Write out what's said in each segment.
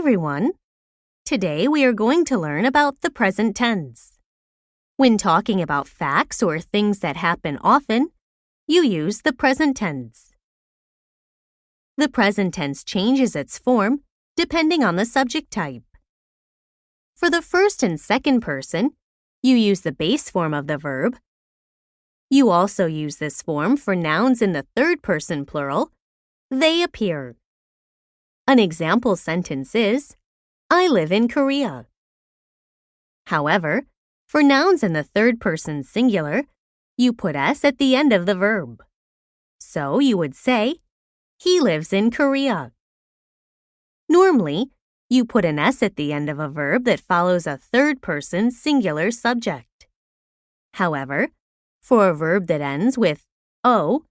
everyone! Today we are going to learn about the present tense. When talking about facts or things that happen often, you use the present tense. The present tense changes its form depending on the subject type. For the first and second person, you use the base form of the verb. You also use this form for nouns in the third person plural. They appear. An example sentence is, I live in Korea. However, for nouns in the third person singular, you put s at the end of the verb. So you would say, he lives in Korea. Normally, you put an s at the end of a verb that follows a third person singular subject. However, for a verb that ends with o,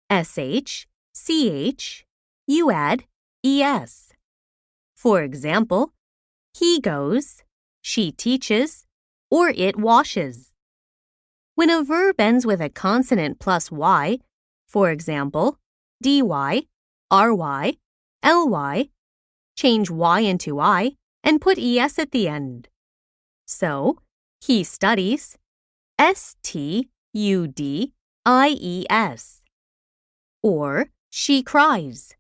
sh, ch, you add es. For example, he goes, she teaches, or it washes. When a verb ends with a consonant plus y, for example, dy, ry, ly, change y into I and put es at the end. So, he studies, studies, or she cries,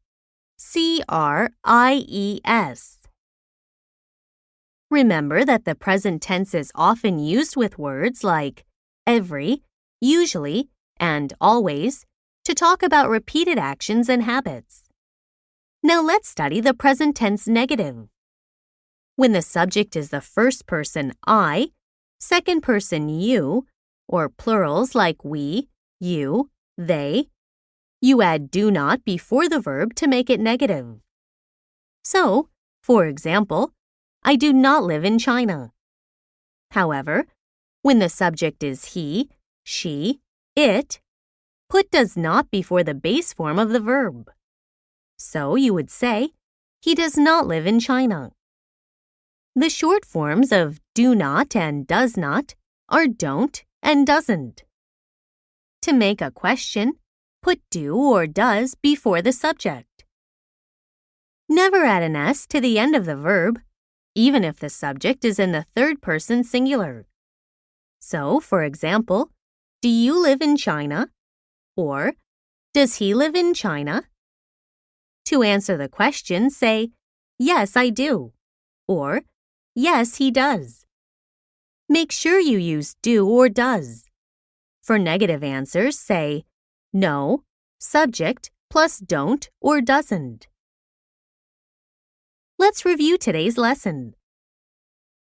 cries. Remember that the present tense is often used with words like every, usually, and always to talk about repeated actions and habits. Now let's study the present tense negative. When the subject is the first person I, second person you, or plurals like we, you, they, you add do not before the verb to make it negative. So, for example, I do not live in China. However, when the subject is he, she, it, put does not before the base form of the verb. So you would say, he does not live in China. The short forms of do not and does not are don't and doesn't. To make a question, put do or does before the subject. Never add an s to the end of the verb, even if the subject is in the third person singular. So, for example, do you live in China? Or, does he live in China? To answer the question, say, yes, I do, or yes, he does. Make sure you use do or does. For negative answers, say, no, subject plus don't or doesn't. Let's review today's lesson.